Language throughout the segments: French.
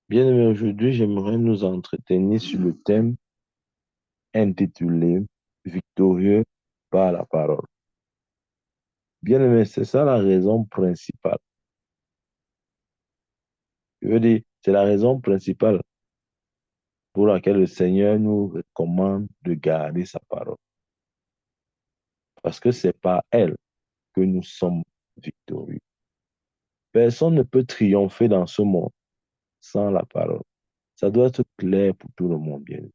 Bien aimé, aujourd'hui, j'aimerais nous entretenir sur le thème intitulé Victorieux par la parole. Bien aimé, c'est ça la raison principale. Je veux dire, c'est la raison principale pour laquelle le Seigneur nous recommande de garder sa parole. Parce que c'est par elle que nous sommes victorieux. Personne ne peut triompher dans ce monde sans la parole. Ça doit être clair pour tout le monde, bien aimé.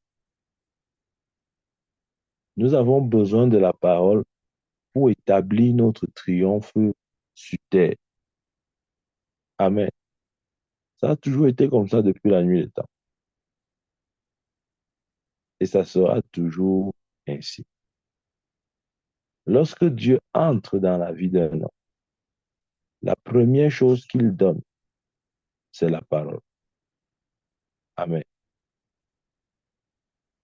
Nous avons besoin de la parole pour établir notre triomphe sur terre. Amen. Ça a toujours été comme ça depuis la nuit des temps. Et ça sera toujours ainsi. Lorsque Dieu entre dans la vie d'un homme, la première chose qu'il donne, c'est la parole. Amen.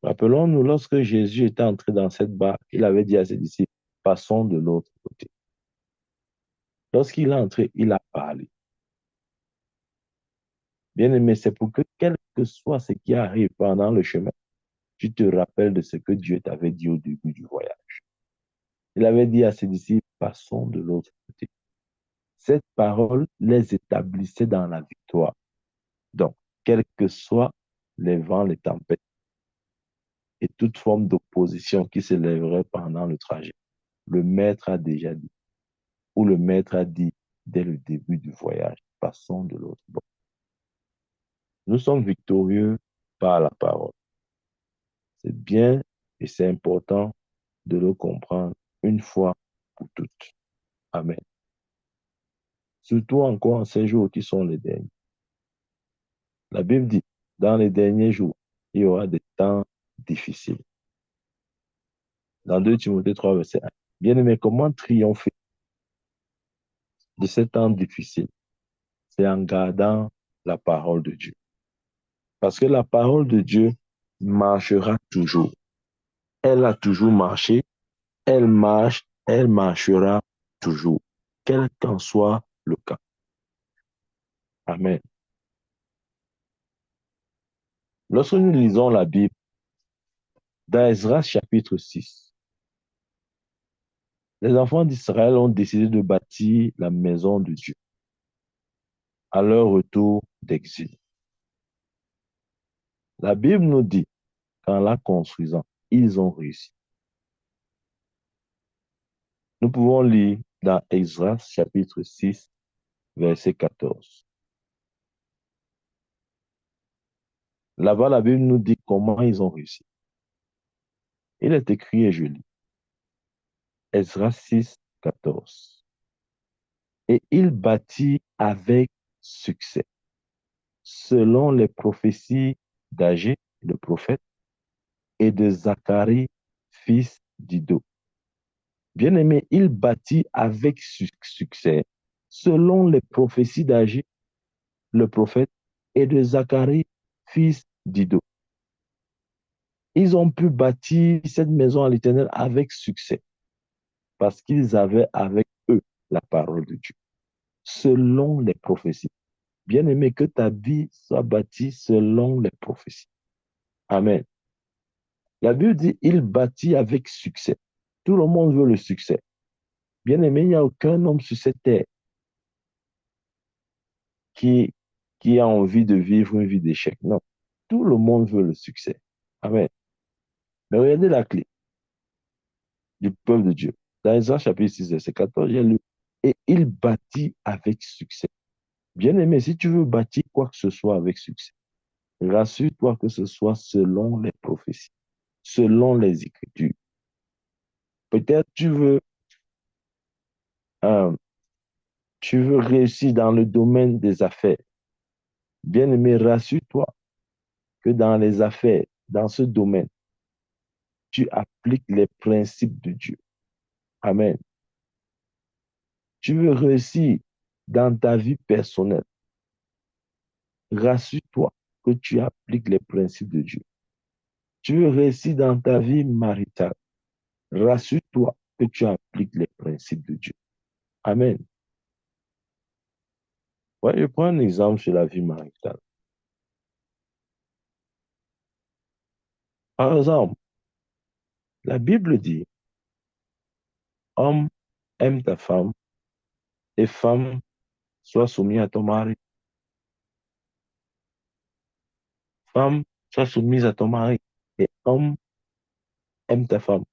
Rappelons-nous, lorsque Jésus était entré dans cette barque, il avait dit à ses disciples, passons de l'autre côté. Lorsqu'il est entré, il a parlé. Bien aimé, c'est pour que quel que soit ce qui arrive pendant le chemin, tu te rappelles de ce que Dieu t'avait dit au début du voyage. Il avait dit à ses disciples, passons de l'autre côté. Cette parole les établissait dans la victoire. Donc, quels que soient les vents, les tempêtes et toute forme d'opposition qui s'élèverait pendant le trajet, le maître a déjà dit, ou le maître a dit dès le début du voyage, passons de l'autre bord. Nous sommes victorieux par la parole. C'est bien et c'est important de le comprendre une fois pour toutes. Amen. Surtout encore en ces jours qui sont les derniers. La Bible dit, dans les derniers jours, il y aura des temps difficiles. Dans 2 Timothée 3, verset 1. Bien-aimé, comment triompher de ces temps difficiles? C'est en gardant la parole de Dieu. Parce que la parole de Dieu marchera toujours. Elle a toujours marché, elle marche, elle marchera toujours, quel qu'en soit le cas. Amen. Lorsque nous lisons la Bible, dans Esdras chapitre 6, les enfants d'Israël ont décidé de bâtir la maison de Dieu à leur retour d'exil. La Bible nous dit qu'en la construisant, ils ont réussi. Nous pouvons lire dans Esdras chapitre 6, verset 14. Là-bas, la Bible nous dit comment ils ont réussi. Il est écrit et je lis. Esdras 6, 14. Et il bâtit avec succès, selon les prophéties d'Agé, le prophète, et de Zacharie, fils d'Ido. Bien-aimé, il bâtit avec succès, selon les prophéties d'Agé, le prophète, et de Zacharie, fils d'Ido. Ils ont pu bâtir cette maison à l'Éternel avec succès, parce qu'ils avaient avec eux la parole de Dieu, selon les prophéties. Bien-aimé, que ta vie soit bâtie selon les prophéties. Amen. La Bible dit, il bâtit avec succès. Tout le monde veut le succès. Bien-aimé, il n'y a aucun homme sur cette terre qui, qui a envie de vivre une vie d'échec. Non. Tout le monde veut le succès. Amen. Mais regardez la clé du peuple de Dieu. Dans Isaïe chapitre 6, verset 14, j'ai lu, et il bâtit avec succès. Bien-aimé, si tu veux bâtir quoi que ce soit avec succès, rassure-toi que ce soit selon les prophéties, selon les Écritures. Peut-être euh, tu veux réussir dans le domaine des affaires. Bien-aimé, rassure-toi que dans les affaires, dans ce domaine, tu appliques les principes de Dieu. Amen. Tu veux réussir dans ta vie personnelle. Rassure-toi que tu appliques les principes de Dieu. Tu veux réussir dans ta vie maritale. Rassure-toi que tu appliques les principes de Dieu. Amen. Ouais, je prends un exemple sur la vie maritale. Par exemple, la Bible dit, homme, aime ta femme et femme, sois soumise à ton mari. Femme, sois soumise à ton mari. Et homme, aime ta femme.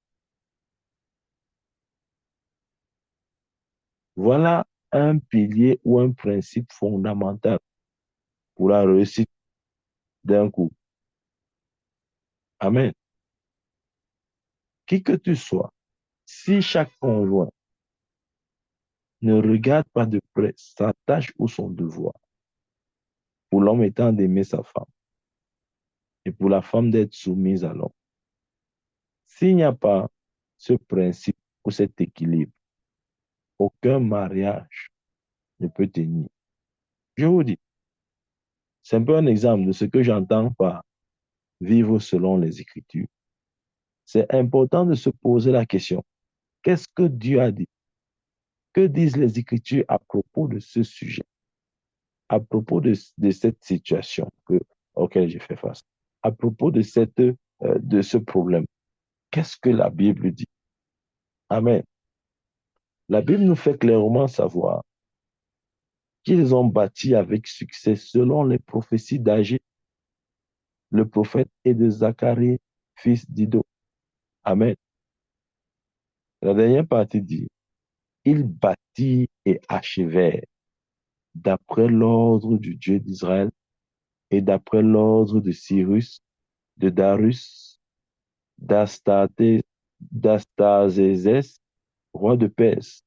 Voilà un pilier ou un principe fondamental pour la réussite d'un couple. Amen. Qui que tu sois, si chaque conjoint ne regarde pas de près sa tâche ou son devoir, pour l'homme étant d'aimer sa femme et pour la femme d'être soumise à l'homme, s'il n'y a pas ce principe ou cet équilibre, aucun mariage ne peut tenir. Je vous dis, c'est un peu un exemple de ce que j'entends par vivre selon les Écritures. C'est important de se poser la question, qu'est-ce que Dieu a dit? Que disent les Écritures à propos de ce sujet, à propos de cette situation auquel j'ai fait face, à propos de ce problème? Qu'est-ce que la Bible dit? Amen. La Bible nous fait clairement savoir qu'ils ont bâti avec succès selon les prophéties d'Agé, le prophète, et de Zacharie, fils d'Ido. Amen. La dernière partie dit, ils bâtirent et achevèrent d'après l'ordre du Dieu d'Israël et d'après l'ordre de Cyrus, de Darius, d'Astazézès, roi de Perse.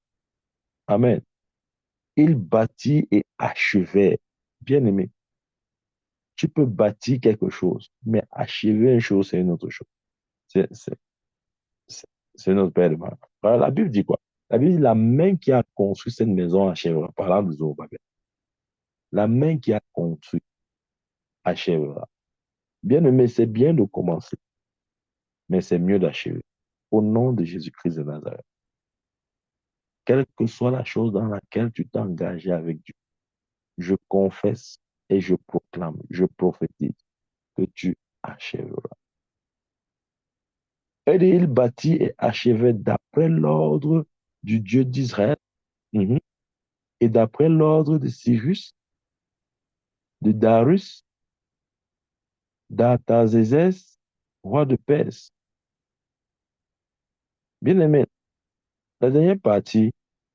Amen. Ils bâtirent et achevèrent. Bien-aimé, tu peux bâtir quelque chose, mais achever une chose, c'est une autre chose. C'est c'est- c'est- c'est notre Père de mal. Voilà, la Bible dit quoi? La Bible dit la main qui a construit cette maison achèvera, parlant de Zorobabel. La main qui a construit achèvera. Bien-aimé, c'est bien de commencer, mais c'est mieux d'achever. Au nom de Jésus-Christ de Nazareth, quelle que soit la chose dans laquelle tu t'es engagé avec Dieu, je confesse et je proclame, je prophétise que tu achèveras. Et il bâtit et achevait d'après l'ordre du Dieu d'Israël, mhm, et d'après l'ordre de Cyrus, de Darius, d'Artaxerxès, roi de Perse. Bien aimé, la dernière partie,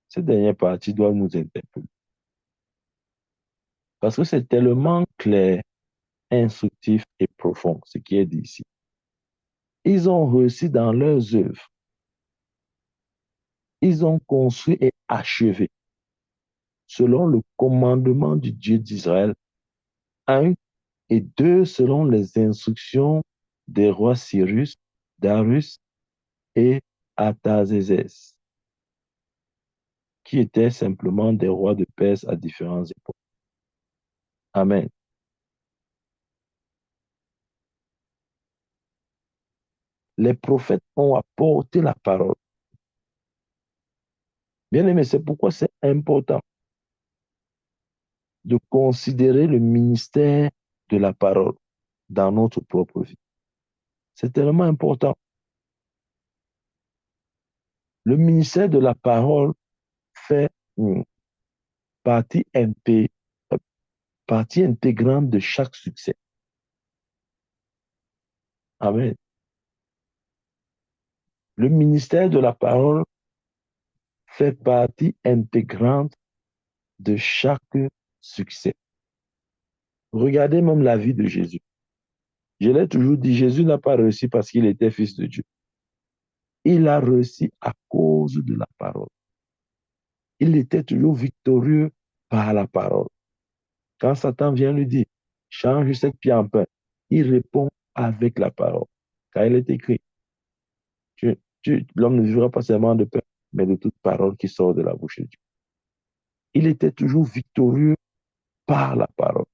cette dernière partie doit nous interpeller. Parce que c'est tellement clair, instructif et profond, ce qui est dit ici. Ils ont réussi dans leurs œuvres. Ils ont construit et achevé selon le commandement du Dieu d'Israël. Un, et deux, selon les instructions des rois Cyrus, Darius et Artaxerxès, qui étaient simplement des rois de Perse à différentes époques. Amen. Les prophètes ont apporté la parole. Bien aimé, c'est pourquoi c'est important de considérer le ministère de la parole dans notre propre vie. C'est tellement important. Le ministère de la parole fait partie, partie intégrante de chaque succès. Amen. Le ministère de la parole fait partie intégrante de chaque succès. Regardez même la vie de Jésus. Je l'ai toujours dit, Jésus n'a pas réussi parce qu'il était fils de Dieu. Il a réussi à cause de la parole. Il était toujours victorieux par la parole. Quand Satan vient lui dire, change cette pierre en pain, il répond avec la parole. Car il est écrit, l'homme ne vivra pas seulement de pain, mais de toute parole qui sort de la bouche de Dieu. Il était toujours victorieux par la parole.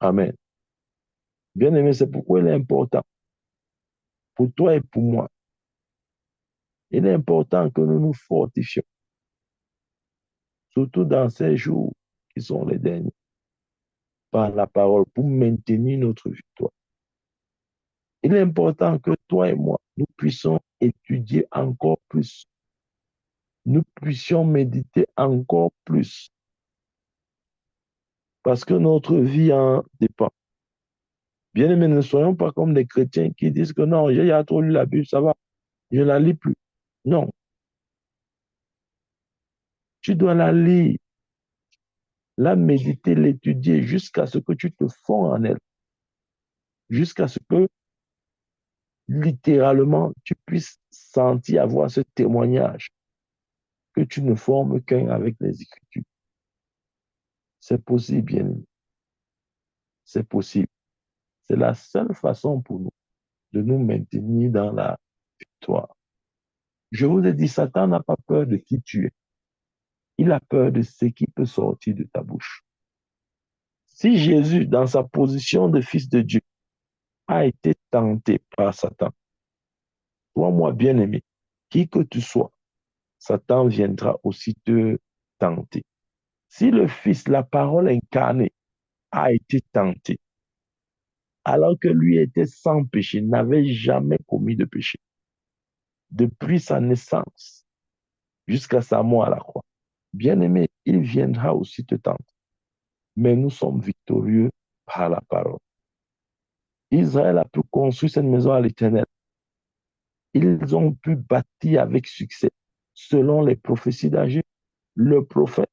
Amen. Bien aimé, c'est pourquoi il est important pour toi et pour moi. Il est important que nous nous fortifions, surtout dans ces jours qui sont les derniers, par la parole pour maintenir notre victoire. Il est important que toi et moi, nous puissions étudier encore plus. Nous puissions méditer encore plus. Parce que notre vie en dépend. Bien aimé, ne soyons pas comme des chrétiens qui disent que non, j'ai trop lu la Bible, ça va, je ne la lis plus. Non, tu dois la lire, la méditer, l'étudier jusqu'à ce que tu te fonds en elle, jusqu'à ce que littéralement tu puisses sentir avoir ce témoignage que tu ne formes qu'un avec les Écritures. C'est possible, bien aimé, c'est possible. C'est la seule façon pour nous de nous maintenir dans la victoire. Je vous ai dit, Satan n'a pas peur de qui tu es. Il a peur de ce qui peut sortir de ta bouche. Si Jésus, dans sa position de fils de Dieu, a été tenté par Satan, toi, moi, bien-aimé, qui que tu sois, Satan viendra aussi te tenter. Si le Fils, la parole incarnée, a été tenté, alors que lui était sans péché, n'avait jamais commis de péché, depuis sa naissance jusqu'à sa mort à la croix, bien-aimé, il viendra aussi te tenter. Mais nous sommes victorieux par la parole. Israël a pu construire cette maison à l'Éternel. Ils ont pu bâtir avec succès, selon les prophéties d'Agé, le prophète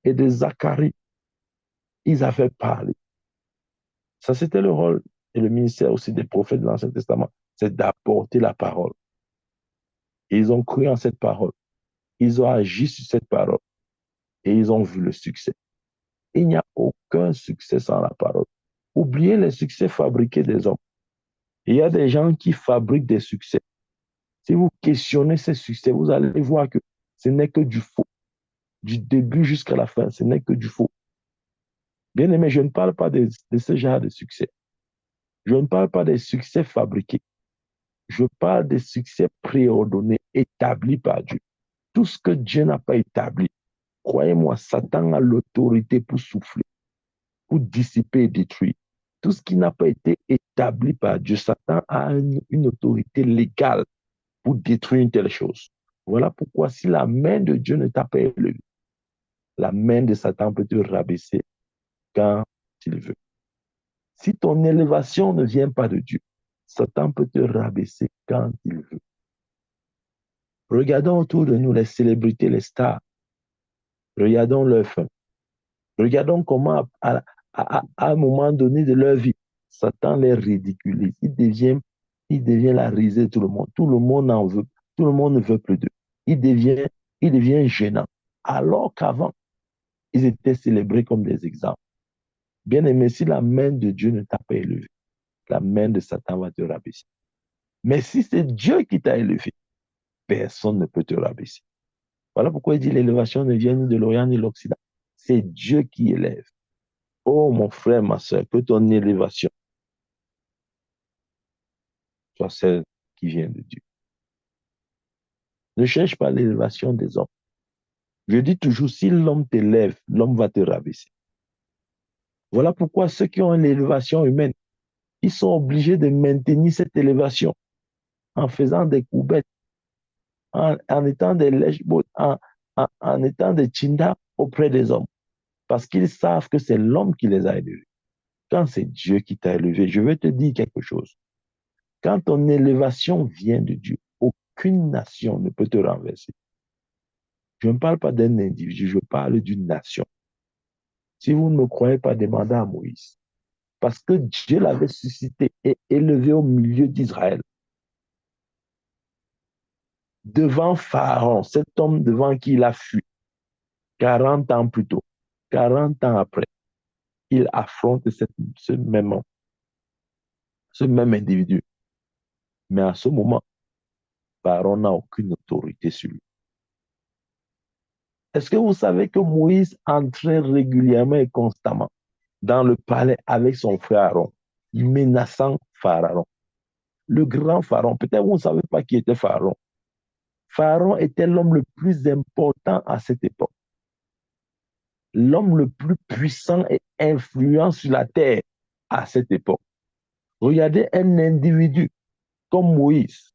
et de Zacharie. Ils avaient parlé. Ça, c'était le rôle et le ministère aussi des prophètes de l'Ancien Testament, c'est d'apporter la parole. Et ils ont cru en cette parole. Ils ont agi sur cette parole et ils ont vu le succès. Il n'y a aucun succès sans la parole. Oubliez les succès fabriqués des hommes. Il y a des gens qui fabriquent des succès. Si vous questionnez ces succès, vous allez voir que ce n'est que du faux. Du début jusqu'à la fin, ce n'est que du faux. Bien aimé, je ne parle pas de ce genre de succès. Je ne parle pas des succès fabriqués. Je parle des succès préordonnés, établis par Dieu. Tout ce que Dieu n'a pas établi, croyez-moi, Satan a l'autorité pour souffler, pour dissiper et détruire. Tout ce qui n'a pas été établi par Dieu, Satan a une autorité légale pour détruire une telle chose. Voilà pourquoi si la main de Dieu ne t'a pas élevé, la main de Satan peut te rabaisser quand il veut. Si ton élévation ne vient pas de Dieu, Satan peut te rabaisser quand il veut. Regardons autour de nous les célébrités, les stars. Regardons leur fin. Regardons comment, à un moment donné de leur vie, Satan les ridiculise. Il devient la risée de tout le monde. Tout le monde en veut. Tout le monde ne veut plus d'eux. Il devient gênant. Alors qu'avant, ils étaient célébrés comme des exemples. Bien aimé, si la main de Dieu ne t'a pas élevé, la main de Satan va te rabaisser. Mais si c'est Dieu qui t'a élevé, personne ne peut te rabaisser. Voilà pourquoi il dit l'élévation ne vient ni de l'Orient ni de l'Occident. C'est Dieu qui élève. Oh mon frère, ma soeur, que ton élévation soit celle qui vient de Dieu. Ne cherche pas l'élévation des hommes. Je dis toujours, si l'homme t'élève, l'homme va te rabaisser. Voilà pourquoi ceux qui ont une élévation humaine, ils sont obligés de maintenir cette élévation en faisant des coubettes, en étant des lèches, en étant des chindas auprès des hommes. Parce qu'ils savent que c'est l'homme qui les a élevés. Quand c'est Dieu qui t'a élevé, je vais te dire quelque chose. Quand ton élévation vient de Dieu, aucune nation ne peut te renverser. Je ne parle pas d'un individu, je parle d'une nation. Si vous ne me croyez pas, demandez à Moïse. Parce que Dieu l'avait suscité et élevé au milieu d'Israël. Devant Pharaon, cet homme devant qui il a fui, 40 ans plus tôt, 40 ans après, il affronte ce même homme, ce même individu. Mais à ce moment, Pharaon n'a aucune autorité sur lui. Est-ce que vous savez que Moïse entrait régulièrement et constamment dans le palais avec son frère Aaron, menaçant Pharaon? Le grand Pharaon, peut-être vous ne savez pas qui était Pharaon. Pharaon était l'homme le plus important à cette époque, l'homme le plus puissant et influent sur la terre à cette époque. Regardez un individu comme Moïse.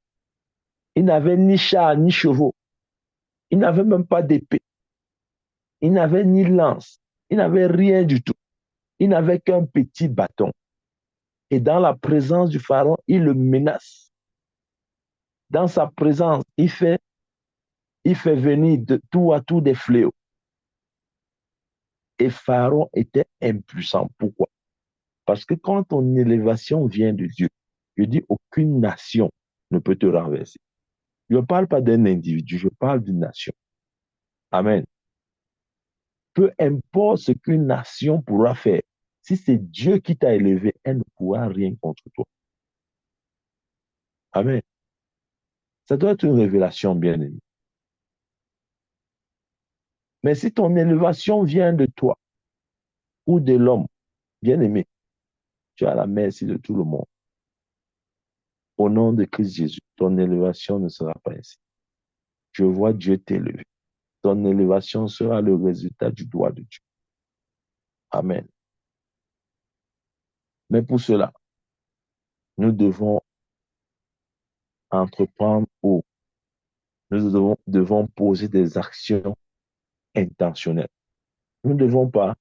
Il n'avait ni char, ni chevaux. Il n'avait même pas d'épée. Il n'avait ni lance. Il n'avait rien du tout. Il n'avait qu'un petit bâton. Et dans la présence du pharaon, il le menace. Dans sa présence, il fait venir de tout à tout des fléaux. Et Pharaon était impuissant. Pourquoi? Parce que quand ton élévation vient de Dieu, je dis aucune nation ne peut te renverser. Je ne parle pas d'un individu, je parle d'une nation. Amen. Peu importe ce qu'une nation pourra faire, si c'est Dieu qui t'a élevé, elle ne pourra rien contre toi. Amen. Ça doit être une révélation, bien aimée. Mais si ton élévation vient de toi ou de l'homme, bien aimé, tu as la merci de tout le monde. Au nom de Christ Jésus, ton élévation ne sera pas ainsi. Je vois Dieu t'élever. Ton élévation sera le résultat du doigt de Dieu. Amen. Mais pour cela, nous devons entreprendre ou devons poser des actions intentionnelles. Nous ne devons pas.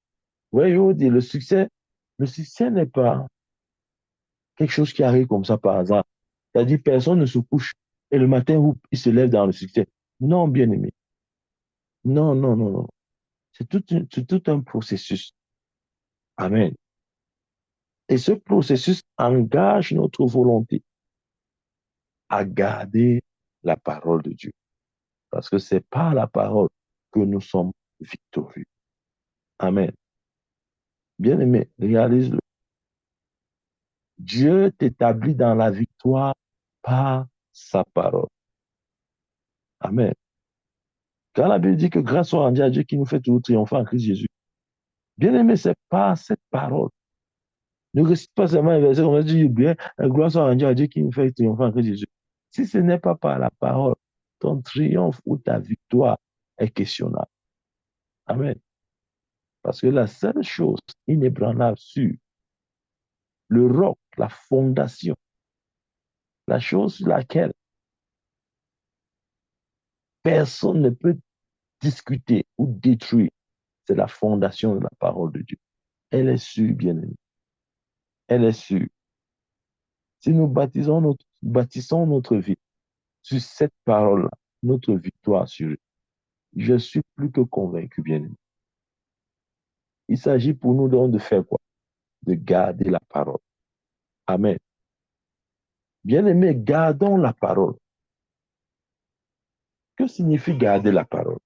Oui, je vous dis, le succès n'est pas quelque chose qui arrive comme ça par hasard. C'est-à-dire, personne ne se couche et le matin, il se lève dans le succès. Non, bien aimé. Non, non, non, non. C'est tout un processus. Amen. Et ce processus engage notre volonté à garder la parole de Dieu. Parce que c'est par la parole que nous sommes victorieux. Amen. Bien-aimé, réalise-le. Dieu t'établit dans la victoire par sa parole. Amen. Quand la Bible dit que grâce soit rendue à Dieu qui nous fait toujours triompher en Christ Jésus, bien-aimé, c'est par cette parole. Ne récite pas seulement un verset comme ça, dit bien, gloire soit rendue à Dieu qui nous fait triompher en Christ Jésus. Si ce n'est pas par la parole, ton triomphe ou ta victoire est questionnable. Amen. Parce que la seule chose inébranlable sur le roc, la fondation, la chose sur laquelle personne ne peut discuter ou détruire, c'est la fondation de la parole de Dieu. Elle est sûre, bien-aimée. Elle est sûre. Si nous bâtissons notre vie sur cette parole-là, notre victoire assurée, je suis plus que convaincu, bien-aimé. Il s'agit pour nous donc de faire quoi? De garder la parole. Amen. Bien-aimé, gardons la parole. Que signifie garder la parole?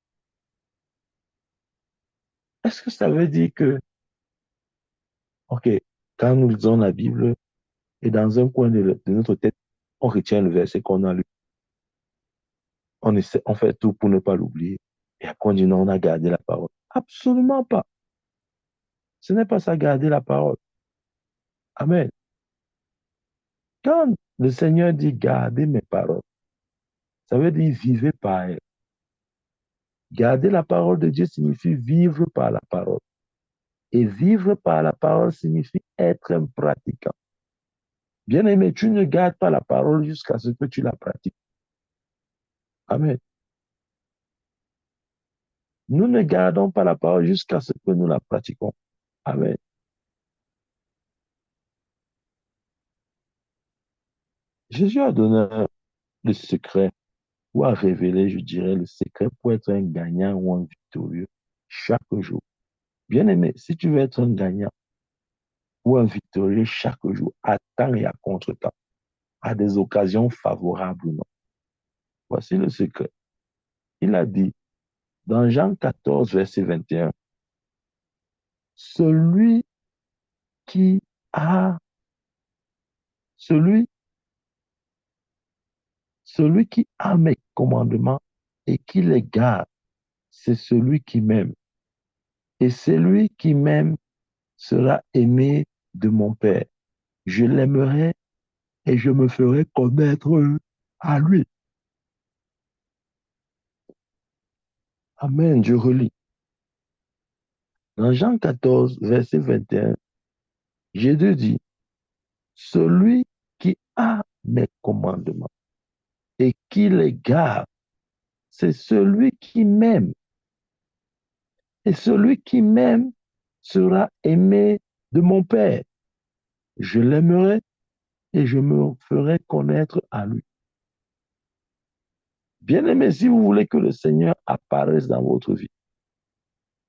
Est-ce que ça veut dire que, OK, quand nous lisons la Bible et dans un coin de notre tête, on retient le verset qu'on a lu, on fait tout pour ne pas l'oublier, et après on dit non, on a gardé la parole. Absolument pas. Ce n'est pas ça, garder la parole. Amen. Quand le Seigneur dit garder mes paroles, ça veut dire vivez par elles. Garder la parole de Dieu signifie vivre par la parole. Et vivre par la parole signifie être un pratiquant. Bien-aimé, tu ne gardes pas la parole jusqu'à ce que tu la pratiques. Amen. Nous ne gardons pas la parole jusqu'à ce que nous la pratiquons. Amen. Jésus a donné le secret, ou a révélé, je dirais, le secret pour être un gagnant ou un victorieux chaque jour. Bien-aimé, si tu veux être un gagnant ou un victorieux chaque jour, à temps et à contre-temps, à des occasions favorables ou non, voici le secret. Il a dit dans Jean 14, verset 21, celui qui a, celui, celui qui a mes commandements et qui les garde, c'est celui qui m'aime. Et celui qui m'aime sera aimé de mon Père. Je l'aimerai et je me ferai connaître à lui. Amen, je relis. Dans Jean 14, verset 21, Jésus dit, Celui qui a mes commandements et qui les garde, c'est celui qui m'aime. Et celui qui m'aime sera aimé de mon Père. Je l'aimerai et je me ferai connaître à lui. Bien-aimé, si vous voulez que le Seigneur apparaisse dans votre vie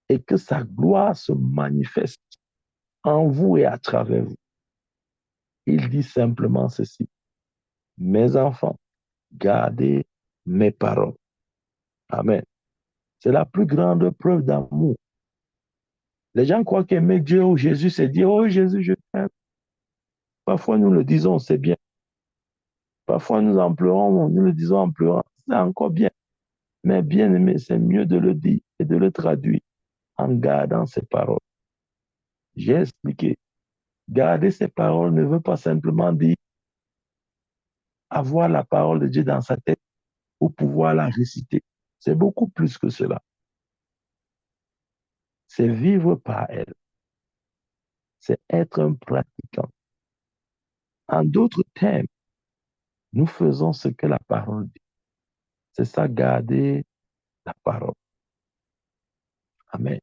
et que sa gloire se manifeste en vous et à travers vous, il dit simplement ceci. Mes enfants, gardez mes paroles. Amen. C'est la plus grande preuve d'amour. Les gens croient qu'aimer Dieu ou Jésus, c'est dire, oh Jésus, je t'aime. Parfois, nous le disons, c'est bien. Parfois, nous en pleurons, nous le disons en pleurant, c'est encore bien. Mais bien aimé, c'est mieux de le dire et de le traduire en gardant ses paroles. J'ai expliqué. Garder ses paroles ne veut pas simplement dire avoir la parole de Dieu dans sa tête pour pouvoir la réciter. C'est beaucoup plus que cela. C'est vivre par elle. C'est être un pratiquant. En d'autres termes, nous faisons ce que la parole dit. C'est ça, garder la parole. Amen.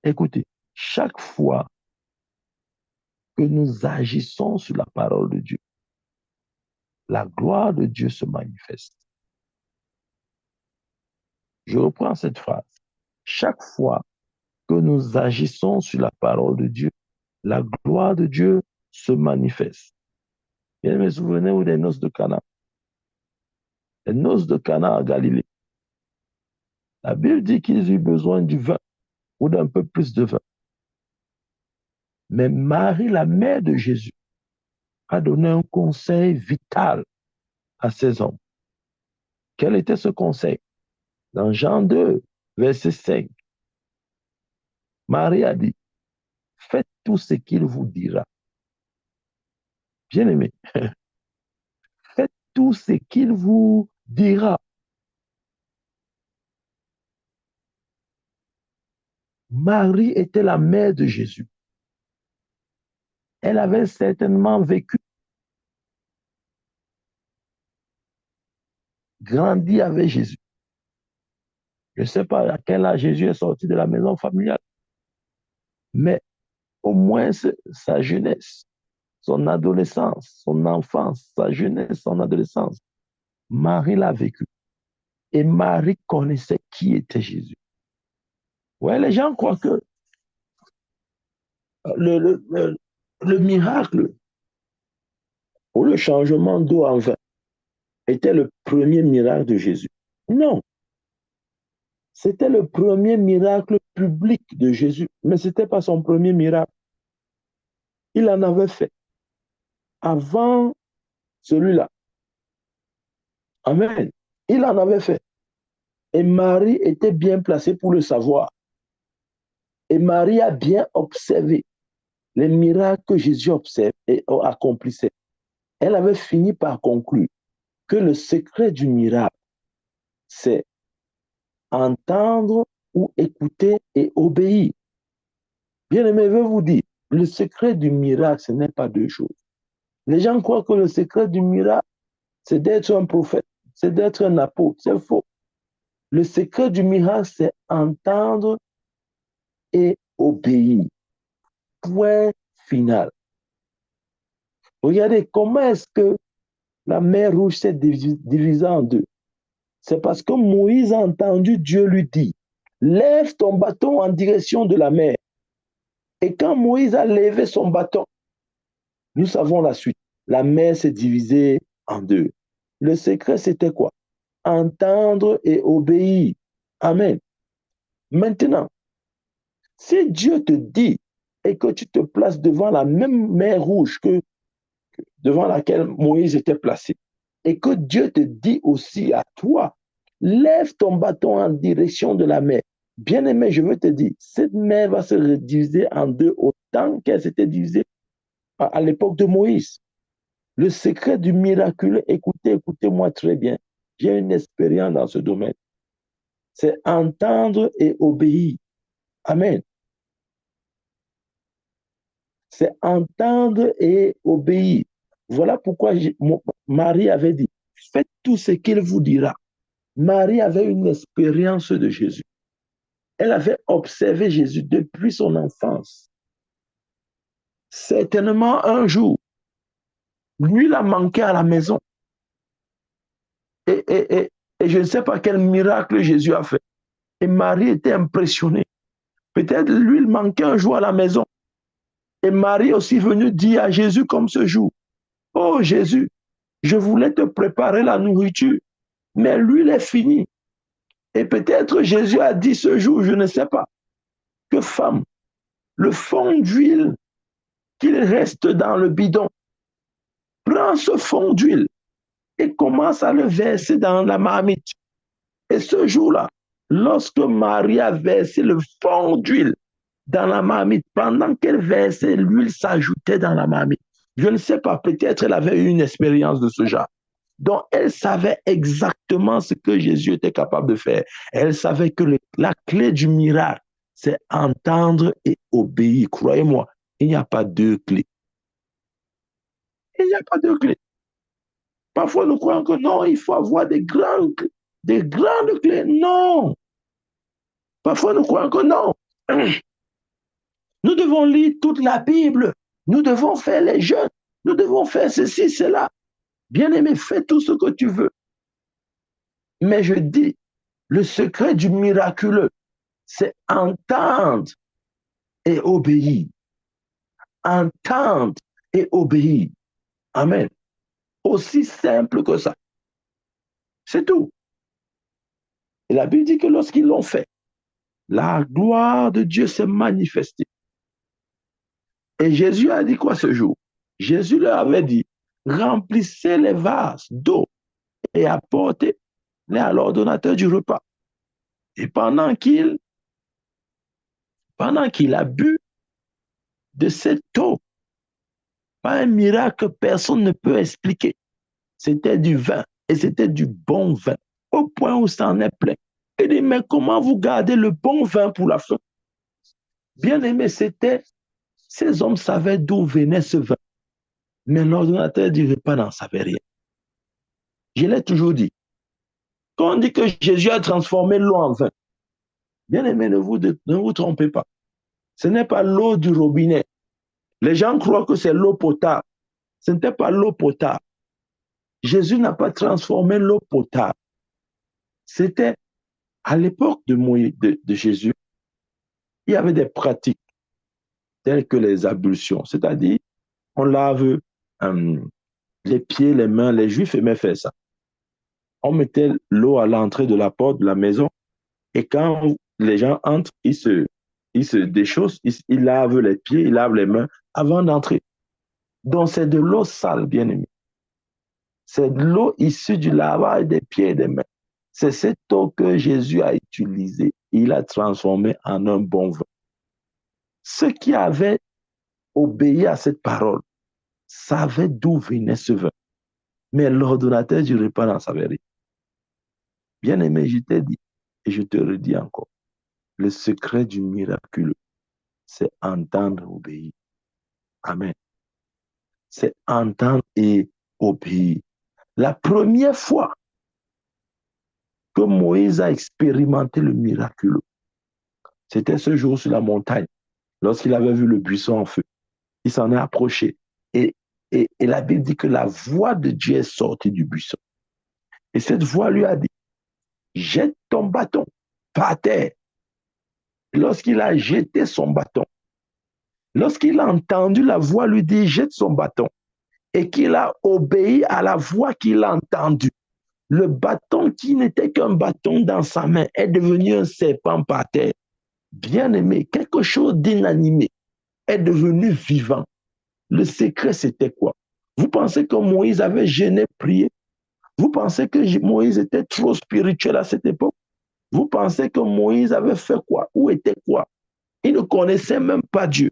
Écoutez, chaque fois que nous agissons sur la parole de Dieu, la gloire de Dieu se manifeste. Je reprends cette phrase. Chaque fois que nous agissons sur la parole de Dieu, la gloire de Dieu se manifeste. Bien, me souvenez-vous des noces de Cana? Les noces de Cana à Galilée. La Bible dit qu'ils eurent besoin du vin ou d'un peu plus de vin. Mais Marie, la mère de Jésus, a donné un conseil vital à ces hommes. Quel était ce conseil? Dans Jean 2, verset 5, Marie a dit, faites tout ce qu'il vous dira. Bien-aimé, faites tout ce qu'il vous dira. Marie était la mère de Jésus. Elle avait certainement vécu, grandi avec Jésus. Je ne sais pas à quel âge Jésus est sorti de la maison familiale, mais au moins sa jeunesse, son adolescence, son enfance, sa jeunesse, son adolescence, Marie l'a vécu. Et Marie connaissait qui était Jésus. Ouais, les gens croient que le, le, le, le miracle ou le changement d'eau en vin était le premier miracle de Jésus. Non, c'était le premier miracle public de Jésus, mais ce n'était pas son premier miracle. Il en avait fait avant celui-là. Amen. Il en avait fait. Et Marie était bien placée pour le savoir. Et Marie a bien observé les miracles que Jésus observe et accomplissait. Elle avait fini par conclure que le secret du miracle, c'est entendre ou écouter et obéir. Bien-aimé, je veux vous dire, le secret du miracle, ce n'est pas deux choses. Les gens croient que le secret du miracle, c'est d'être un prophète, c'est d'être un apôtre. C'est faux. Le secret du miracle, c'est entendre et obéir. Point final. Regardez comment est-ce que la mer Rouge s'est divisée en deux. C'est parce que Moïse a entendu Dieu lui dire, lève ton bâton en direction de la mer. Et quand Moïse a levé son bâton, nous savons la suite. La mer s'est divisée en deux. Le secret, c'était quoi? Entendre et obéir. Amen. Maintenant, si Dieu te dit et que tu te places devant la même mer rouge que devant laquelle Moïse était placé, et que Dieu te dit aussi à toi, lève ton bâton en direction de la mer. Bien-aimé, je veux te dire, cette mer va se diviser en deux autant qu'elle s'était divisée à l'époque de Moïse. Le secret du miraculeux, écoutez-moi très bien. J'ai une expérience dans ce domaine. C'est entendre et obéir. Amen. C'est entendre et obéir. Voilà pourquoi Marie avait dit, faites tout ce qu'il vous dira. Marie avait une expérience de Jésus. Elle avait observé Jésus depuis son enfance. Certainement un jour, lui l'a manqué à la maison. Et, et, et, et je ne sais pas quel miracle Jésus a fait. Et Marie était impressionnée. Peut-être lui, il manquait un jour à la maison. Et Marie est aussi venue dire à Jésus comme ce jour, oh Jésus, je voulais te préparer la nourriture, mais l'huile est finie. Et peut-être Jésus a dit ce jour, je ne sais pas, que femme, le fond d'huile qu'il reste dans le bidon, prends ce fond d'huile et commence à le verser dans la marmite. Et ce jour-là, lorsque Marie a versé le fond d'huile dans la marmite, pendant qu'elle versait, l'huile s'ajoutait dans la marmite. Je ne sais pas, peut-être elle avait eu une expérience de ce genre. Donc, elle savait exactement ce que Jésus était capable de faire. Elle savait que la clé du miracle, c'est entendre et obéir. Croyez-moi, il n'y a pas deux clés. Il n'y a pas deux clés. Parfois, nous croyons que non, il faut avoir des grandes clés. Non. Parfois, nous croyons que non. Nous devons lire toute la Bible. Nous devons faire les jeûnes. Nous devons faire ceci, cela. Bien-aimé, fais tout ce que tu veux. Mais je dis, le secret du miraculeux, c'est entendre et obéir. Entendre et obéir. Amen. Aussi simple que ça. C'est tout. Et la Bible dit que lorsqu'ils l'ont fait, la gloire de Dieu s'est manifestée. Et Jésus a dit quoi ce jour? Jésus leur avait dit, remplissez les vases d'eau et apportez-les à l'ordonnateur du repas. Et pendant qu'il a bu de cette eau, pas un miracle que personne ne peut expliquer. C'était du vin et c'était du bon vin, au point où ça en est plein. Il dit, mais comment vous gardez le bon vin pour la fin? Bien aimé, ces hommes savaient d'où venait ce vin, mais l'ordonnateur du repas n'en savait rien. Je l'ai toujours dit. Quand on dit que Jésus a transformé l'eau en vin, bien aimé, ne vous trompez pas. Ce n'est pas l'eau du robinet. Les gens croient que c'est l'eau potable. Ce n'était pas l'eau potable. Jésus n'a pas transformé l'eau potable. C'était à l'époque de Jésus, il y avait des pratiques telles que les ablutions, c'est-à-dire on lave les pieds, les mains, les Juifs aimaient faire ça. On mettait l'eau à l'entrée de la porte de la maison et quand les gens entrent, ils se déchaussent, ils lavent les pieds, ils lavent les mains avant d'entrer. Donc c'est de l'eau sale, bien aimé. C'est de l'eau issue du lavage des pieds et des mains. C'est cette eau que Jésus a utilisée. Il a transformé en un bon vin. Ceux qui avaient obéi à cette parole savaient d'où venait ce vin. Mais l'ordonnateur du repas n'en savait rien. Bien aimé, je t'ai dit, et je te redis encore, le secret du miraculeux, c'est entendre et obéir. Amen. C'est entendre et obéir. La première fois que Moïse a expérimenté le miraculeux, c'était ce jour sur la montagne, lorsqu'il avait vu le buisson en feu. Il s'en est approché. Et la Bible dit que la voix de Dieu est sortie du buisson. Et cette voix lui a dit, jette ton bâton par terre. Lorsqu'il a jeté son bâton, lorsqu'il a entendu la voix lui dire, jette son bâton, et qu'il a obéi à la voix qu'il a entendue, le bâton qui n'était qu'un bâton dans sa main est devenu un serpent par terre. Bien aimé, quelque chose d'inanimé est devenu vivant. Le secret, c'était quoi? Vous pensez que Moïse avait gêné, prié? Vous pensez que Moïse était trop spirituel à cette époque? Vous pensez que Moïse avait fait quoi? Où était quoi? Il ne connaissait même pas Dieu.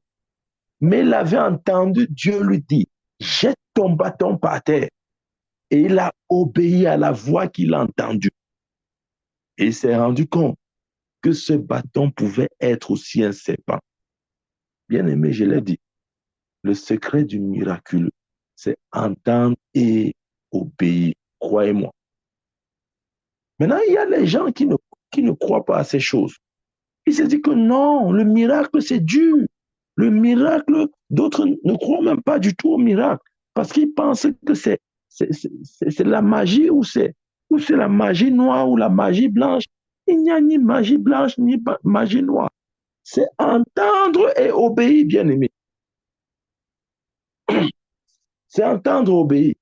Mais il avait entendu Dieu lui dire, jette ton bâton par terre. Et il a obéi à la voix qu'il a entendue. Et il s'est rendu compte que ce bâton pouvait être aussi un serpent. Bien aimé, je l'ai dit, Le secret du miraculeux, c'est entendre et obéir. Croyez-moi. Maintenant, il y a les gens qui ne croient pas à ces choses. Ils se disent que non, le miracle, c'est dur. Le miracle, d'autres ne croient même pas du tout au miracle parce qu'ils pensent que c'est la magie ou c'est la magie noire ou la magie blanche. Il n'y a ni magie blanche ni magie noire. C'est entendre et obéir, bien-aimé. C'est entendre et obéir.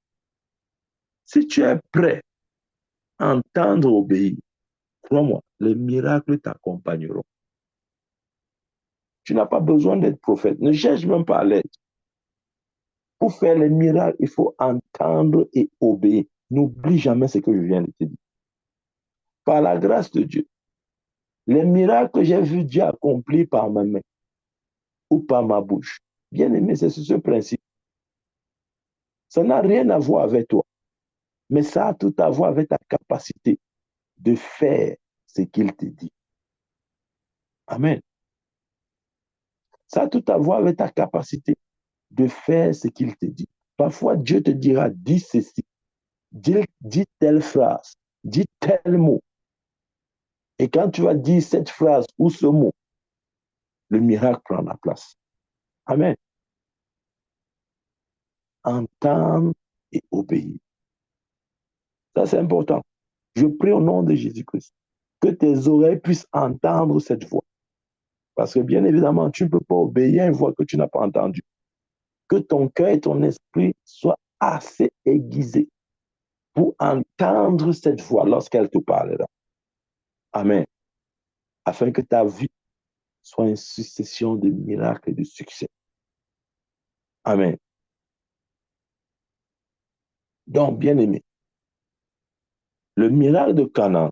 Si tu es prêt à entendre et obéir, crois-moi, les miracles t'accompagneront. Tu n'as pas besoin d'être prophète. Ne cherche même pas à l'être. Pour faire les miracles, il faut entendre et obéir. N'oublie jamais ce que je viens de te dire. Par la grâce de Dieu, les miracles que j'ai vu Dieu accomplir par ma main ou par ma bouche, bien aimé, c'est ce principe. Ça n'a rien à voir avec toi, mais ça a tout à voir avec ta capacité de faire ce qu'il te dit. Amen. Ça a tout à voir avec ta capacité de faire ce qu'il te dit. Parfois, Dieu te dira, dis ceci, dis telle phrase, dis tel mot. Et quand tu vas dire cette phrase ou ce mot, le miracle prend la place. Amen. Entendre et obéir. Ça, c'est important. Je prie au nom de Jésus-Christ que tes oreilles puissent entendre cette voix. Parce que bien évidemment, tu ne peux pas obéir à une voix que tu n'as pas entendue. Que ton cœur et ton esprit soient assez aiguisés pour entendre cette voix lorsqu'elle te parlera. Amen. Afin que ta vie soit une succession de miracles et de succès. Amen. Donc, bien aimé, le miracle de Canaan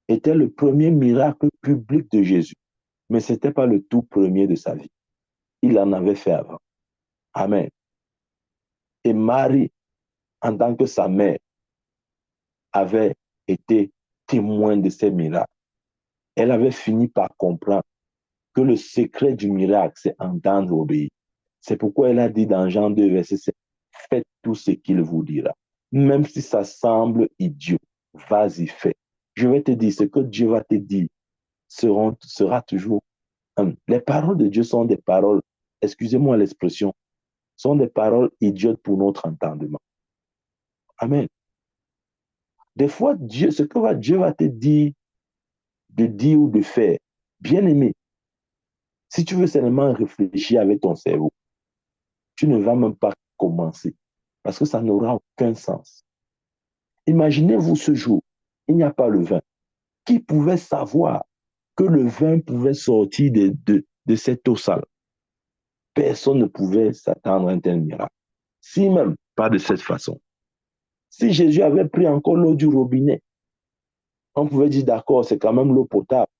était le premier miracle public de Jésus, mais ce n'était pas le tout premier de sa vie. Il en avait fait avant. Amen. Et Marie, en tant que sa mère, avait été témoin de ces miracles. Elle avait fini par comprendre que le secret du miracle, c'est entendre et obéir. C'est pourquoi elle a dit dans Jean 2, verset 7, faites tout ce qu'il vous dira. Même si ça semble idiot, vas-y, fais. Je vais te dire, ce que Dieu va te dire sera toujours. Les paroles de Dieu sont des paroles, excusez-moi l'expression, sont des paroles idiotes pour notre entendement. Amen. Des fois, Dieu, Dieu va te dire de dire ou de faire, bien aimé, si tu veux seulement réfléchir avec ton cerveau, tu ne vas même pas commencer parce que ça n'aura aucun sens. Imaginez-vous ce jour, il n'y a pas le vin. Qui pouvait savoir que le vin pouvait sortir de cette eau sale? Personne ne pouvait s'attendre à un tel miracle. Si même pas de cette façon. Si Jésus avait pris encore l'eau du robinet, on pouvait dire d'accord, c'est quand même l'eau potable.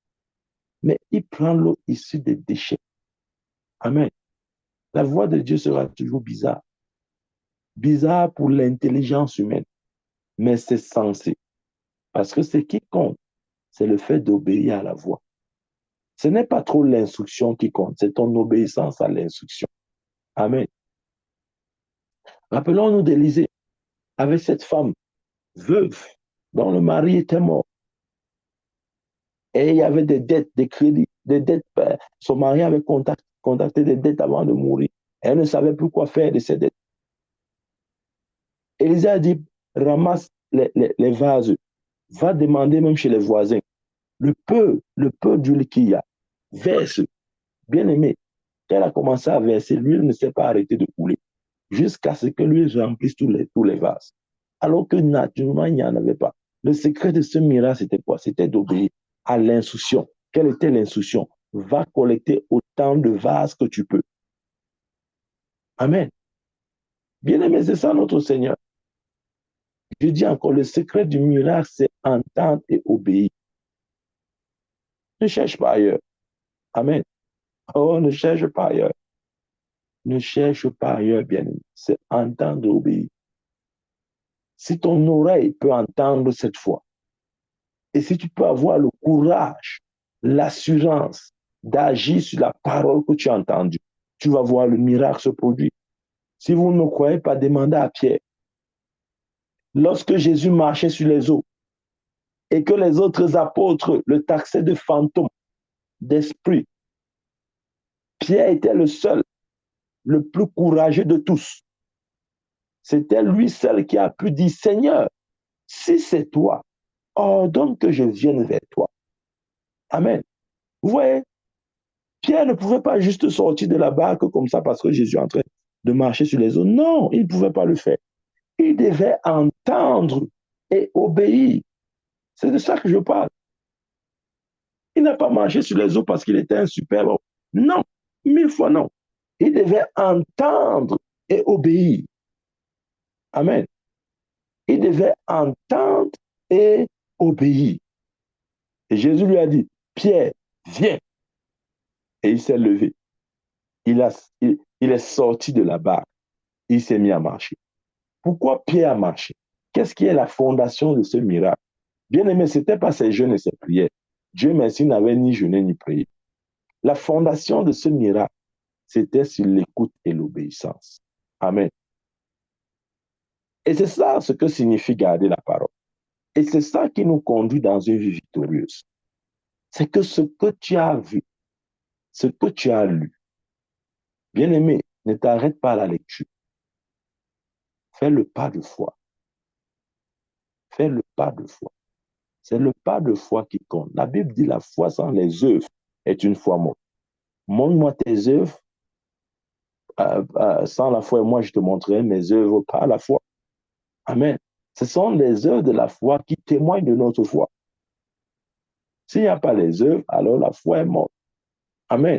Mais il prend l'eau issue des déchets. Amen. La voix de Dieu sera toujours bizarre. Bizarre pour l'intelligence humaine, mais c'est censé. Parce que ce qui compte, c'est le fait d'obéir à la voix. Ce n'est pas trop l'instruction qui compte, c'est ton obéissance à l'instruction. Amen. Rappelons-nous d'Élisée, avec cette femme veuve dont le mari était mort. Et il y avait des dettes, des crédits, des dettes. Son mari avait contacté des dettes avant de mourir. Elle ne savait plus quoi faire de ces dettes. Élisée a dit, ramasse les vases, va demander même chez les voisins. Le peu d'huile qu'il y a, verse. Bien aimé, quand elle a commencé à verser, l'huile ne s'est pas arrêtée de couler jusqu'à ce que l'huile remplisse tous les vases. Alors que naturellement, il n'y en avait pas. Le secret de ce miracle, c'était quoi? C'était d'obéir à l'instruction. Quelle était l'instruction? Va collecter autant de vases que tu peux. Amen. Bien aimé, c'est ça notre Seigneur. Je dis encore, le secret du miracle, c'est entendre et obéir. Ne cherche pas ailleurs. Amen. Oh, ne cherche pas ailleurs. Ne cherche pas ailleurs, bien-aimé. C'est entendre et obéir. Si ton oreille peut entendre cette fois, et si tu peux avoir le courage, l'assurance d'agir sur la parole que tu as entendue, tu vas voir le miracle se produire. Si vous ne me croyez pas, demandez à Pierre. Lorsque Jésus marchait sur les eaux et que les autres apôtres le taxaient de fantôme, d'esprit, Pierre était le seul, le plus courageux de tous. C'était lui seul qui a pu dire, Seigneur, si c'est toi, ordonne que je vienne vers toi. Amen. Vous voyez, Pierre ne pouvait pas juste sortir de la barque comme ça parce que Jésus est en train de marcher sur les eaux. Non, il ne pouvait pas le faire. Il devait entendre et obéir. C'est de ça que je parle. Il n'a pas marché sur les eaux parce qu'il était un super homme. Non, 1000 fois non. Il devait entendre et obéir. Amen. Il devait entendre et obéir. Et Jésus lui a dit, Pierre, viens. Et il s'est levé. Il est sorti de la barque. Il s'est mis à marcher. Pourquoi Pierre a marché? Qu'est-ce qui est la fondation de ce miracle? Bien aimé, ce n'était pas ses jeûnes et ses prières. Dieu merci n'avait ni jeûné ni prié. La fondation de ce miracle, c'était sur l'écoute et l'obéissance. Amen. Et c'est ça ce que signifie garder la parole. Et c'est ça qui nous conduit dans une vie victorieuse. C'est que ce que tu as vu, ce que tu as lu, bien aimé, ne t'arrête pas à la lecture. Fais le pas de foi. Fais le pas de foi. C'est le pas de foi qui compte. La Bible dit la foi sans les œuvres est une foi morte. Montre-moi tes œuvres. Sans la foi, et moi je te montrerai mes œuvres par la foi. Amen. Ce sont les œuvres de la foi qui témoignent de notre foi. S'il n'y a pas les œuvres, alors la foi est morte. Amen.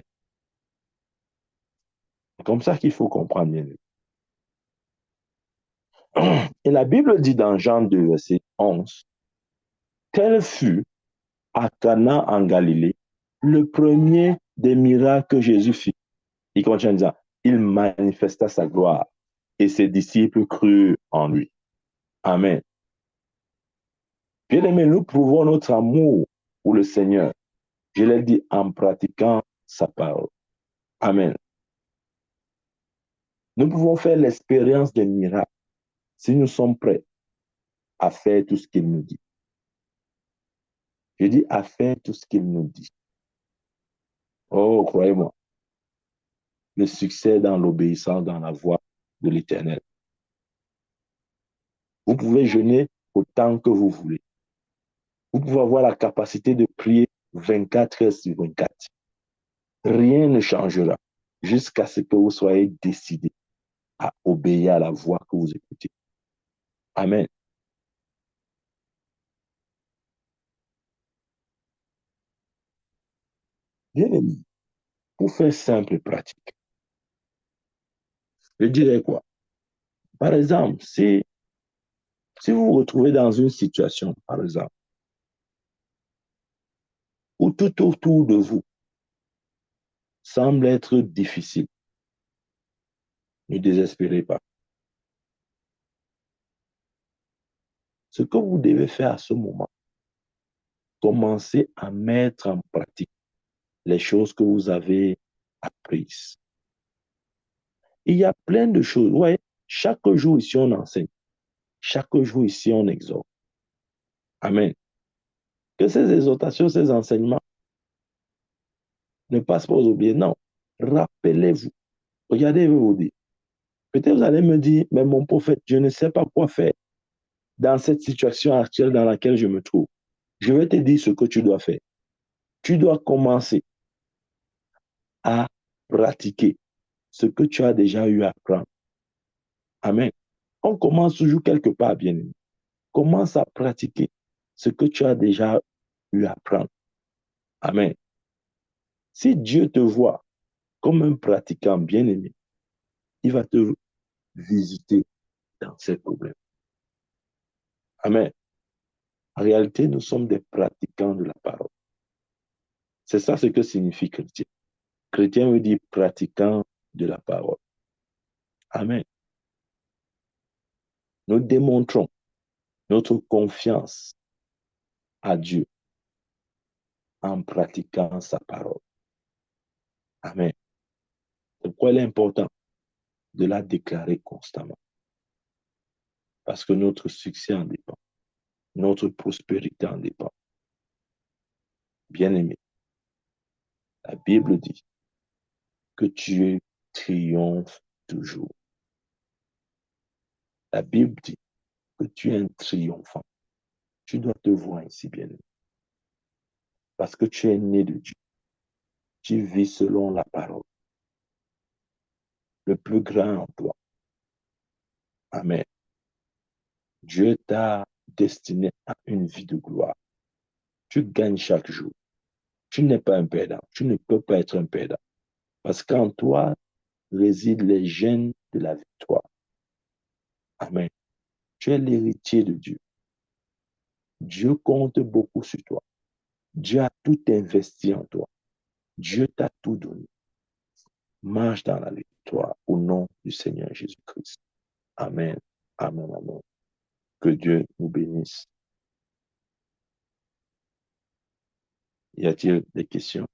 C'est comme ça qu'il faut comprendre, bien. Et la Bible dit dans Jean 2, verset 11, tel fut à Cana en Galilée le premier des miracles que Jésus fit. Il continue en disant, il manifesta sa gloire et ses disciples crurent en lui. Amen. Bien aimé, nous prouvons notre amour pour le Seigneur. Je l'ai dit en pratiquant sa parole. Amen. Nous pouvons faire l'expérience des miracles si nous sommes prêts à faire tout ce qu'il nous dit. Je dis à faire tout ce qu'il nous dit. Oh, croyez-moi, le succès dans l'obéissance, dans la voie de l'Éternel. Vous pouvez jeûner autant que vous voulez. Vous pouvez avoir la capacité de prier 24 heures sur 24. Rien ne changera jusqu'à ce que vous soyez décidé à obéir à la voix que vous écoutez. Amen. Bien aimé, pour faire simple et pratique, je dirais quoi? Par exemple, si vous vous retrouvez dans une situation, par exemple, où tout autour de vous semble être difficile, ne désespérez pas. Ce que vous devez faire à ce moment, commencez à mettre en pratique les choses que vous avez apprises. Il y a plein de choses. Ouais, chaque jour ici, on enseigne. Chaque jour ici, on exhorte. Amen. Que ces exhortations, ces enseignements ne passent pas aux oubliés. Non. Rappelez-vous. Regardez, je vais vous dire. Peut-être vous allez me dire, mais mon prophète, je ne sais pas quoi faire dans cette situation actuelle dans laquelle je me trouve. Je vais te dire ce que tu dois faire. Tu dois commencer à pratiquer ce que tu as déjà eu à apprendre. Amen. On commence toujours quelque part, bien aimé. Commence à pratiquer ce que tu as déjà eu à apprendre. Amen. Si Dieu te voit comme un pratiquant bien aimé, il va te visiter dans ses problèmes. Amen. En réalité, nous sommes des pratiquants de la parole. C'est ça ce que signifie chrétien. Chrétien veut dire pratiquant de la parole. Amen. Nous démontrons notre confiance à Dieu en pratiquant sa parole. Amen. Pourquoi elle est importante? de la déclarer constamment. Parce que notre succès en dépend. Notre prospérité en dépend. Bien-aimé, la Bible dit que tu triomphes toujours. La Bible dit que tu es un triomphant. Tu dois te voir ainsi, bien-aimé. Parce que tu es né de Dieu. Tu vis selon la parole. Le plus grand en toi. Amen. Dieu t'a destiné à une vie de gloire. Tu gagnes chaque jour. Tu n'es pas un perdant. Tu ne peux pas être un perdant. Parce qu'en toi résident les gènes de la victoire. Amen. Tu es l'héritier de Dieu. Dieu compte beaucoup sur toi. Dieu a tout investi en toi. Dieu t'a tout donné. Marche dans la victoire au nom du Seigneur Jésus-Christ. Amen. Amen. Amen. Que Dieu nous bénisse. Y a-t-il des questions?